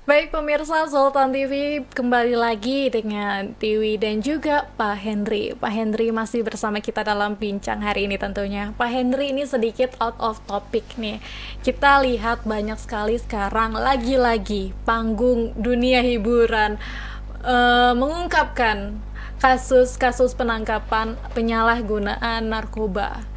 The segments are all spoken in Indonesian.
Baik pemirsa Sultan TV, kembali lagi dengan Tiwi dan juga Pak Henry. Pak Henry masih bersama kita dalam bincang hari ini tentunya. Pak Henry, ini sedikit out of topic nih. Kita lihat banyak sekali sekarang lagi-lagi panggung dunia hiburan mengungkapkan kasus-kasus penangkapan penyalahgunaan narkoba.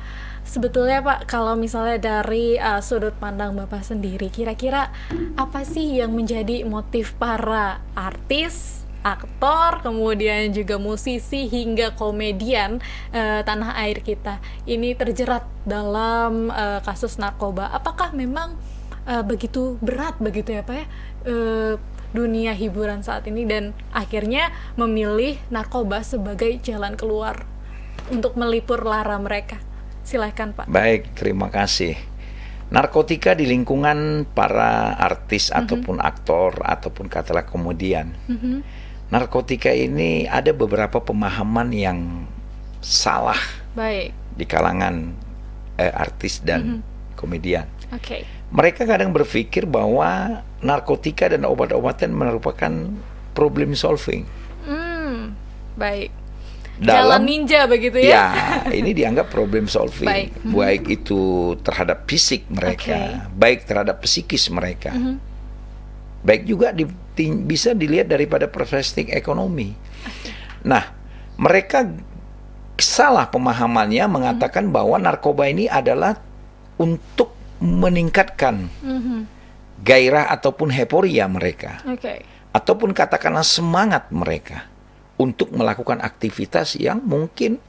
Sebetulnya Pak, kalau misalnya dari sudut pandang Bapak sendiri, kira-kira apa sih yang menjadi motif para artis, aktor, kemudian juga musisi hingga komedian tanah air kita ini terjerat dalam kasus narkoba? Apakah memang begitu berat begitu ya Pak ya, dunia hiburan saat ini dan akhirnya memilih narkoba sebagai jalan keluar untuk melipur lara mereka? Silakan Pak. Baik, terima kasih. Narkotika di lingkungan para artis ataupun aktor ataupun katakanlah komedian. Narkotika ini ada beberapa pemahaman yang salah Baik. di kalangan artis dan komedian. Oke. Mereka kadang berpikir bahwa narkotika dan obat-obatan merupakan problem solving. Baik. Jalan ninja begitu ya? Ya, ini dianggap problem solving. Baik. Baik itu terhadap fisik mereka, baik terhadap psikis mereka. Baik juga bisa dilihat daripada perspektif ekonomi. Nah, mereka salah pemahamannya mengatakan bahwa narkoba ini adalah untuk meningkatkan gairah ataupun euforia mereka. Ataupun katakanlah semangat mereka untuk melakukan aktivitas yang mungkin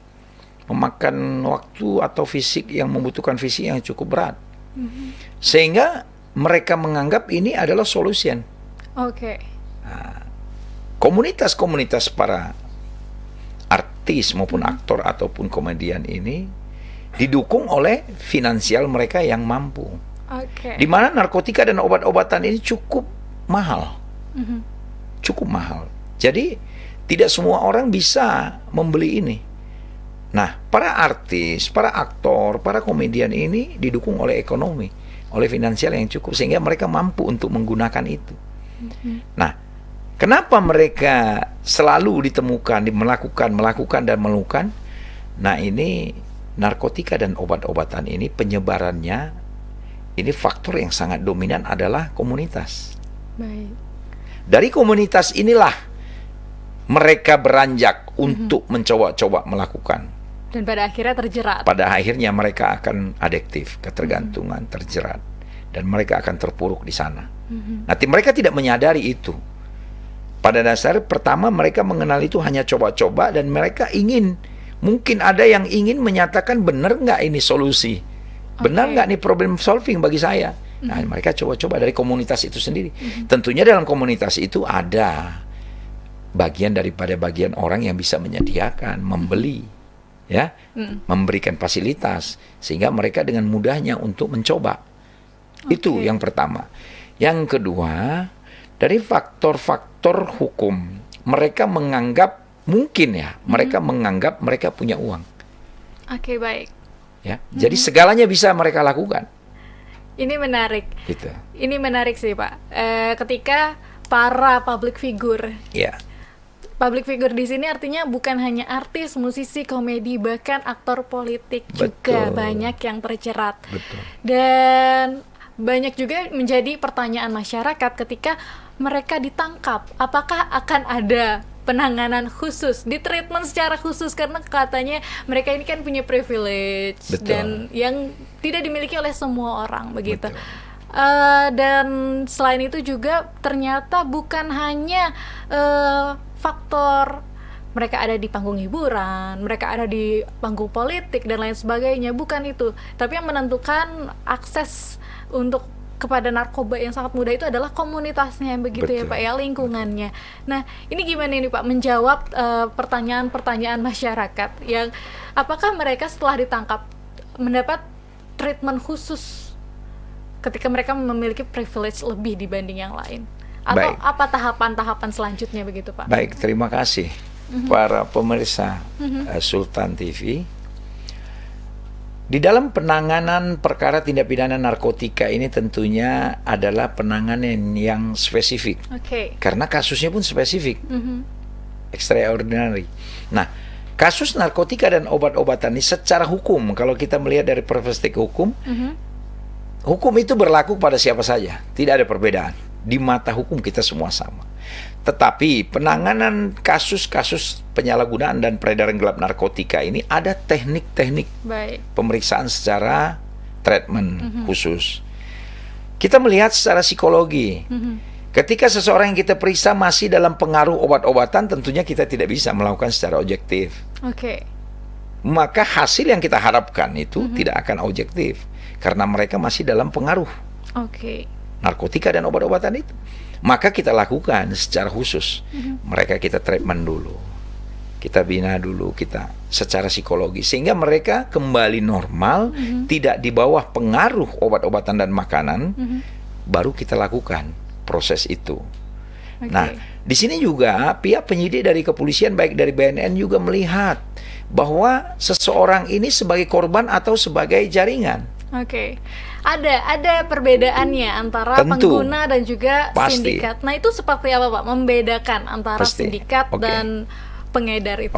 memakan waktu atau fisik yang membutuhkan fisik yang cukup berat. Sehingga mereka menganggap ini adalah solusi. Nah, komunitas-komunitas para artis maupun aktor ataupun komedian ini didukung oleh finansial mereka yang mampu. Di mana narkotika dan obat-obatan ini cukup mahal. Cukup mahal. Jadi tidak semua orang bisa membeli ini. Nah, para artis, para aktor, para komedian ini didukung oleh ekonomi, oleh finansial yang cukup sehingga mereka mampu untuk menggunakan itu. Nah, kenapa mereka selalu ditemukan melakukan dan melakukan? Nah, ini narkotika dan obat-obatan ini penyebarannya ini faktor yang sangat dominan adalah komunitas. Baik. Dari komunitas inilah mereka beranjak untuk mencoba-coba melakukan. Dan pada akhirnya terjerat. Pada akhirnya mereka akan adiktif, ketergantungan, terjerat. Dan mereka akan terpuruk di sana. Nanti mereka tidak menyadari itu. Pada dasar pertama mereka mengenal itu hanya coba-coba dan mereka mungkin ada yang ingin menyatakan benar nggak ini solusi. Benar nggak ini problem solving bagi saya. Nah, mereka coba-coba dari komunitas itu sendiri. Tentunya dalam komunitas itu ada bagian daripada bagian orang yang bisa menyediakan, membeli, ya, memberikan fasilitas sehingga mereka dengan mudahnya untuk mencoba. Itu yang pertama. Yang kedua, dari faktor-faktor hukum, mereka menganggap mereka menganggap mereka punya uang. Baik. Ya, jadi segalanya bisa mereka lakukan. Ini menarik. Gitu. Ini menarik sih Pak. Ketika para public figure. Ya. Public figure di sini artinya bukan hanya artis, musisi, komedi, bahkan aktor politik juga banyak yang terjerat. Dan banyak juga menjadi pertanyaan masyarakat ketika mereka ditangkap. Apakah akan ada penanganan khusus, di treatment secara khusus karena katanya mereka ini kan punya privilege dan yang tidak dimiliki oleh semua orang begitu. Dan selain itu juga ternyata bukan hanya faktor mereka ada di panggung hiburan, mereka ada di panggung politik dan lain sebagainya, bukan itu. Tapi yang menentukan akses untuk kepada narkoba yang sangat mudah itu adalah komunitasnya yang begitu ya Pak ya, lingkungannya. Nah, ini gimana ini Pak menjawab pertanyaan-pertanyaan masyarakat yang apakah mereka setelah ditangkap mendapat treatment khusus ketika mereka memiliki privilege lebih dibanding yang lain? Atau apa tahapan-tahapan selanjutnya begitu Pak? Baik, terima kasih. Para pemirsa Sultan TV. Di dalam penanganan perkara tindak pidana narkotika ini tentunya adalah penanganan yang spesifik. Karena kasusnya pun spesifik. Extraordinary. Nah, kasus narkotika dan obat-obatan ini secara hukum, kalau kita melihat dari perspektif hukum, hukum itu berlaku pada siapa saja. Tidak ada perbedaan. Di mata hukum kita semua sama. Tetapi penanganan kasus-kasus penyalahgunaan dan peredaran gelap narkotika ini ada teknik-teknik pemeriksaan secara treatment khusus. Kita melihat secara psikologi. Ketika seseorang yang kita periksa masih dalam pengaruh obat-obatan, tentunya kita tidak bisa melakukan secara objektif. Maka hasil yang kita harapkan itu tidak akan objektif karena mereka masih dalam pengaruh narkotika dan obat-obatan itu. Maka kita lakukan secara khusus. Mereka kita treatment dulu, kita bina dulu, kita secara psikologi sehingga mereka kembali normal, tidak di bawah pengaruh obat-obatan dan makanan. Baru kita lakukan proses itu. Nah, di sini juga pihak penyidik dari kepolisian baik dari BNN juga melihat bahwa seseorang ini sebagai korban atau sebagai jaringan. Ada perbedaannya antara pengguna dan juga sindikat. Nah, itu seperti apa, Pak? Membedakan antara sindikat dan pengedar itu.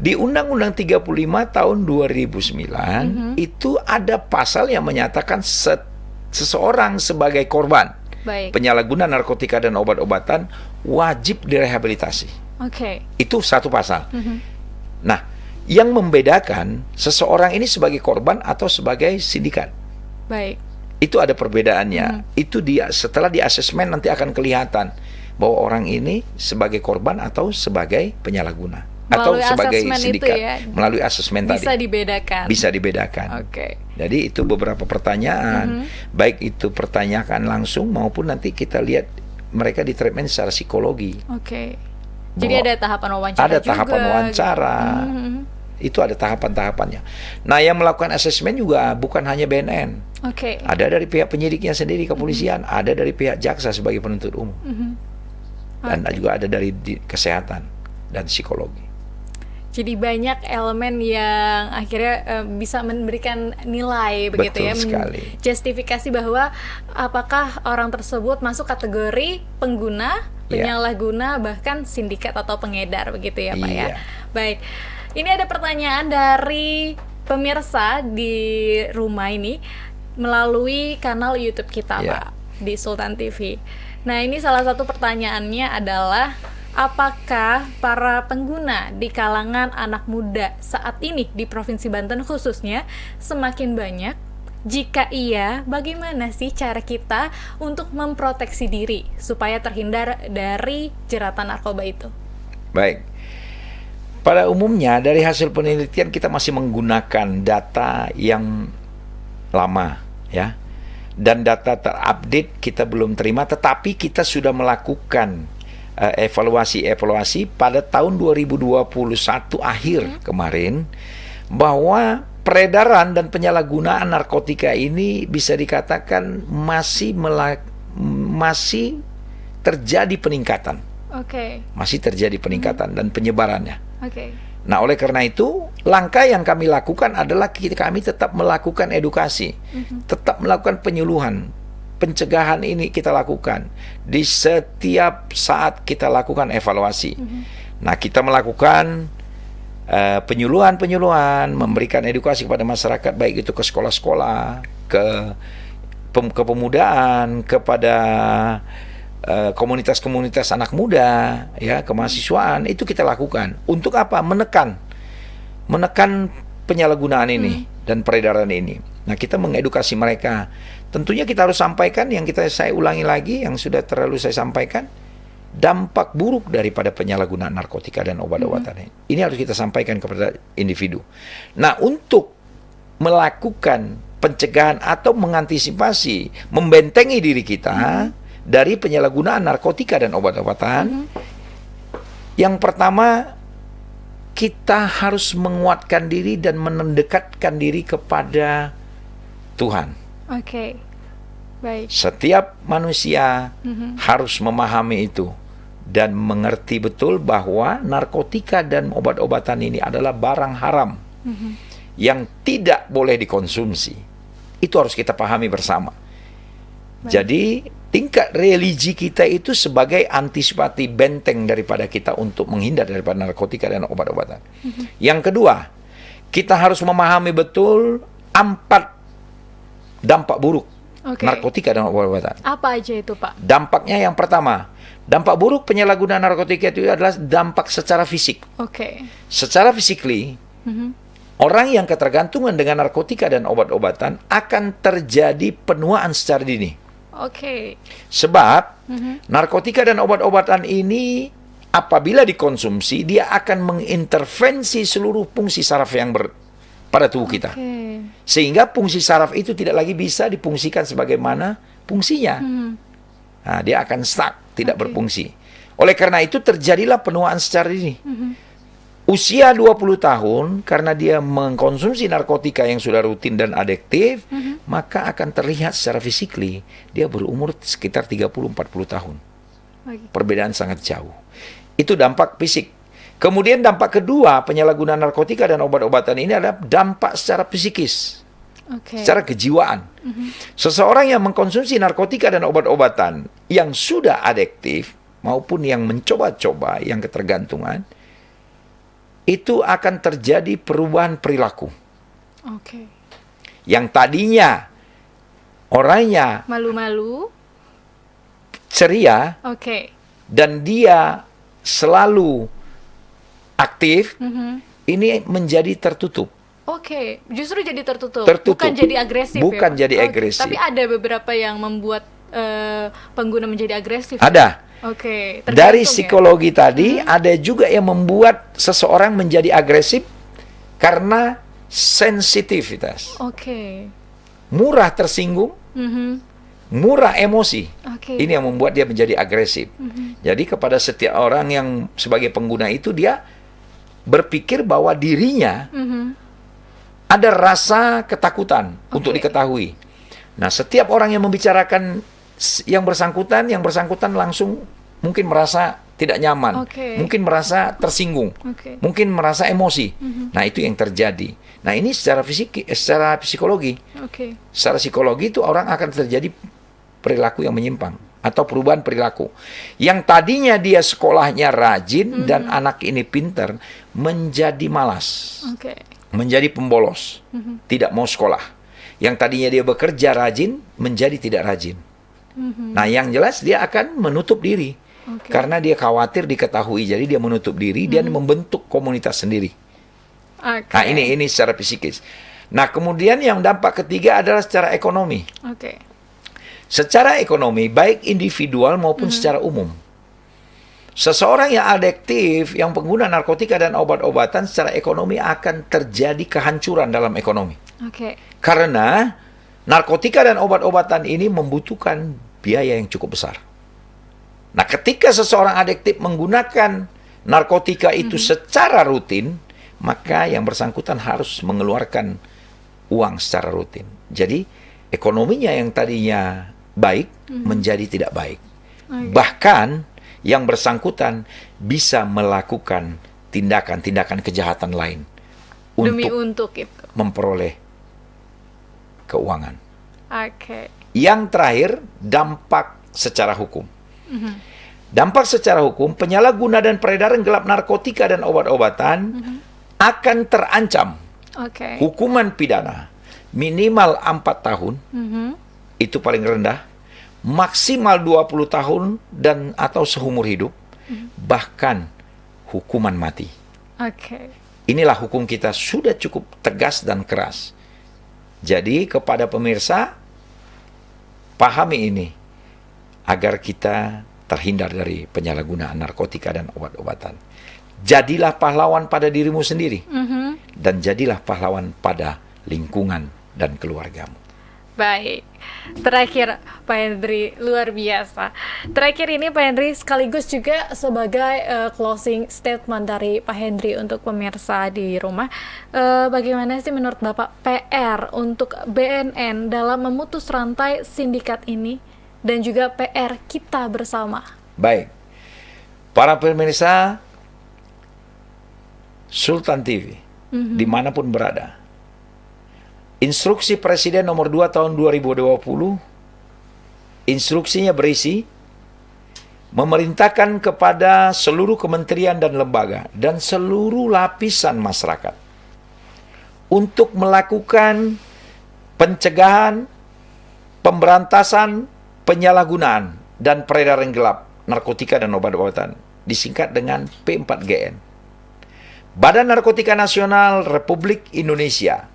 Di Undang-Undang 35 tahun 2009 itu ada pasal yang menyatakan seseorang sebagai korban penyalahgunaan narkotika dan obat-obatan wajib direhabilitasi. Itu satu pasal. Nah, yang membedakan seseorang ini sebagai korban atau sebagai sindikat. Itu ada perbedaannya. Itu setelah di asesmen nanti akan kelihatan bahwa orang ini sebagai korban atau sebagai penyalahguna atau sebagai sindikat. Melalui asesmen tadi bisa dibedakan. Jadi itu beberapa pertanyaan, baik itu pertanyaan langsung maupun nanti kita lihat mereka di treatment secara psikologi. Jadi ada tahapan wawancara juga. Ada tahapan wawancara. Itu ada tahapan-tahapannya. Nah, yang melakukan asesmen juga bukan hanya BNN. Ada dari pihak penyidiknya sendiri kepolisian, ada dari pihak jaksa sebagai penuntut umum. Dan juga ada dari kesehatan dan psikologi. Jadi banyak elemen yang akhirnya bisa memberikan nilai begitu. Betul sekali. Justifikasi bahwa apakah orang tersebut masuk kategori pengguna, penyalahguna, bahkan sindikat atau pengedar begitu ya, Pak ya. Baik. Ini ada pertanyaan dari pemirsa di rumah ini melalui kanal YouTube kita, Pak, di Sultan TV. Nah, ini salah satu pertanyaannya adalah apakah para pengguna di kalangan anak muda saat ini di Provinsi Banten khususnya semakin banyak? Jika iya, bagaimana sih cara kita untuk memproteksi diri supaya terhindar dari jeratan narkoba itu? Baik. Pada umumnya dari hasil penelitian kita masih menggunakan data yang lama ya. Dan data terupdate kita belum terima, tetapi kita sudah melakukan evaluasi pada tahun 2021 akhir kemarin bahwa peredaran dan penyalahgunaan narkotika ini bisa dikatakan masih terjadi peningkatan. Masih terjadi peningkatan dan penyebarannya. Nah, oleh karena itu, langkah yang kami lakukan adalah kami tetap melakukan edukasi, tetap melakukan penyuluhan, pencegahan ini kita lakukan di setiap saat kita lakukan evaluasi. Nah, kita melakukan penyuluhan, memberikan edukasi kepada masyarakat, baik itu ke sekolah-sekolah, ke kepemudaan, kepada komunitas-komunitas anak muda, ya, kemahasiswaan, itu kita lakukan. Untuk apa? Menekan penyalahgunaan ini dan peredaran ini. Nah, kita mengedukasi mereka. Tentunya kita harus sampaikan yang saya ulangi lagi, yang sudah terlalu saya sampaikan, dampak buruk daripada penyalahgunaan narkotika dan obat-obatan ini harus kita sampaikan kepada individu. Nah, untuk melakukan pencegahan atau mengantisipasi, membentengi diri kita dari penyalahgunaan narkotika dan obat-obatan, yang pertama kita harus menguatkan diri dan mendekatkan diri kepada Tuhan. Baik. Setiap manusia harus memahami itu dan mengerti betul bahwa narkotika dan obat-obatan ini adalah barang haram yang tidak boleh dikonsumsi. Itu harus kita pahami bersama. Jadi tingkat religi kita itu sebagai antisipasi benteng daripada kita untuk menghindar daripada narkotika dan obat-obatan. Yang kedua, kita harus memahami betul 4 dampak buruk narkotika dan obat-obatan. Apa aja itu, Pak? Dampaknya yang pertama, dampak buruk penyalahgunaan narkotika itu adalah dampak secara fisik. Secara physically, orang yang ketergantungan dengan narkotika dan obat-obatan akan terjadi penuaan secara dini. Sebab narkotika dan obat-obatan ini apabila dikonsumsi, dia akan mengintervensi seluruh fungsi saraf yang pada tubuh kita. Sehingga fungsi saraf itu tidak lagi bisa difungsikan sebagaimana fungsinya. Nah, dia akan stuck, tidak berfungsi. Oleh karena itu terjadilah penuaan secara dini. Usia 20 tahun, karena dia mengkonsumsi narkotika yang sudah rutin dan adiktif, maka akan terlihat secara fisikly, dia berumur sekitar 30-40 tahun. Perbedaan sangat jauh. Itu dampak fisik. Kemudian dampak kedua, penyalahgunaan narkotika dan obat-obatan ini adalah dampak secara psikis. Secara kejiwaan. Seseorang yang mengkonsumsi narkotika dan obat-obatan yang sudah adiktif, maupun yang mencoba-coba, yang ketergantungan, itu akan terjadi perubahan perilaku. Yang tadinya orangnya malu-malu, ceria, dan dia selalu aktif, ini menjadi tertutup. Justru jadi tertutup. Tertutup. Bukan jadi agresif. Bukan ya, jadi agresif. Tapi ada beberapa yang membuat pengguna menjadi agresif. Ada. Dari psikologi tadi, ada juga yang membuat seseorang menjadi agresif karena sensitivitas. Murah tersinggung, murah emosi. Ini yang membuat dia menjadi agresif. Jadi kepada setiap orang yang sebagai pengguna itu, dia berpikir bahwa dirinya ada rasa ketakutan untuk diketahui. Nah, setiap orang yang membicarakan yang bersangkutan langsung mungkin merasa tidak nyaman, mungkin merasa tersinggung, mungkin merasa emosi. Nah, itu yang terjadi. Nah, ini secara psikologi. Secara psikologi itu orang akan terjadi perilaku yang menyimpang atau perubahan perilaku. Yang tadinya dia sekolahnya rajin dan anak ini pintar, menjadi malas, menjadi pembolos, tidak mau sekolah. Yang tadinya dia bekerja rajin, menjadi tidak rajin. Nah, yang jelas dia akan menutup diri. Karena dia khawatir diketahui, jadi dia menutup diri, dia membentuk komunitas sendiri. Nah, ini secara psikis. Nah, kemudian yang dampak ketiga adalah secara ekonomi. Secara ekonomi, baik individual maupun secara umum. Seseorang yang adiktif, yang pengguna narkotika dan obat-obatan, secara ekonomi akan terjadi kehancuran dalam ekonomi. Karena narkotika dan obat-obatan ini membutuhkan biaya yang cukup besar. Nah, ketika seseorang adiktif menggunakan narkotika itu secara rutin, maka yang bersangkutan harus mengeluarkan uang secara rutin. Jadi, ekonominya yang tadinya baik menjadi tidak baik. Bahkan, yang bersangkutan bisa melakukan tindakan-tindakan kejahatan lain untuk memperoleh keuangan. Yang terakhir, dampak secara hukum. Dampak secara hukum, penyalahguna dan peredaran gelap narkotika dan obat-obatan akan terancam hukuman pidana minimal 4 tahun, itu paling rendah, maksimal 20 tahun dan atau seumur hidup, bahkan hukuman mati. Inilah hukum kita sudah cukup tegas dan keras. Jadi kepada pemirsa, pahami ini agar kita terhindar dari penyalahgunaan narkotika dan obat-obatan. Jadilah pahlawan pada dirimu sendiri, dan jadilah pahlawan pada lingkungan dan keluargamu. Baik, terakhir Pak Hendri, luar biasa. Terakhir ini Pak Hendri sekaligus juga sebagai closing statement dari Pak Hendri untuk pemirsa di rumah. Bagaimana sih menurut Bapak PR untuk BNN dalam memutus rantai sindikat ini dan juga PR kita bersama? Baik, para pemirsa Sultan TV dimanapun berada, Instruksi Presiden nomor 2 tahun 2020, instruksinya berisi memerintahkan kepada seluruh kementerian dan lembaga dan seluruh lapisan masyarakat untuk melakukan pencegahan, pemberantasan, penyalahgunaan, dan peredaran gelap narkotika dan obat-obatan, disingkat dengan P4GN. Badan Narkotika Nasional Republik Indonesia,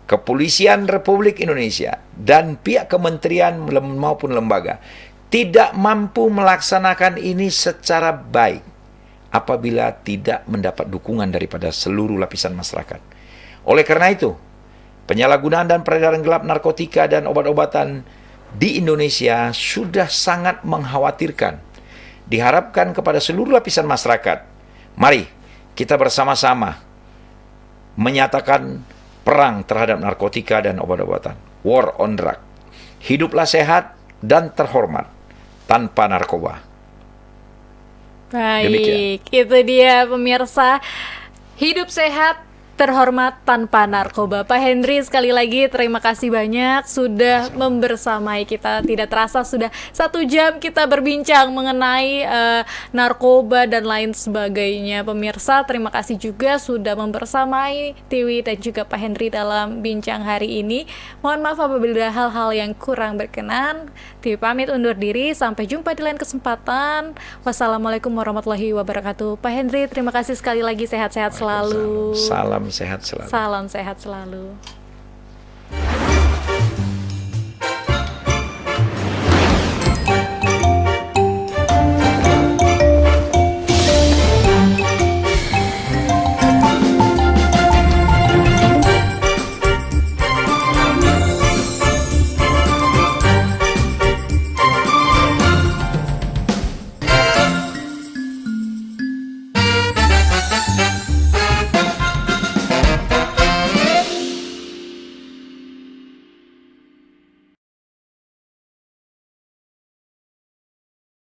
Kepolisian Republik Indonesia, dan pihak kementerian maupun lembaga tidak mampu melaksanakan ini secara baik apabila tidak mendapat dukungan daripada seluruh lapisan masyarakat. Oleh karena itu, penyalahgunaan dan peredaran gelap narkotika dan obat-obatan di Indonesia sudah sangat mengkhawatirkan. Diharapkan kepada seluruh lapisan masyarakat, mari kita bersama-sama menyatakan perang terhadap narkotika dan obat-obatan. War on drug. Hiduplah sehat dan terhormat tanpa narkoba. Baik, Demikian. itu dia pemirsa. Hidup sehat, terhormat tanpa narkoba. Pak Henry, sekali lagi terima kasih banyak sudah membersamai kita. Tidak terasa sudah 1 jam kita berbincang mengenai narkoba dan lain sebagainya. Pemirsa, terima kasih juga sudah membersamai Tiwi dan juga Pak Henry dalam bincang hari ini. Mohon maaf apabila hal-hal yang kurang berkenan. Tiwi pamit undur diri. Sampai jumpa di lain kesempatan. Wassalamualaikum warahmatullahi wabarakatuh. Pak Henry, terima kasih sekali lagi. Sehat-sehat selalu. Salam sehat selalu. Salam sehat selalu.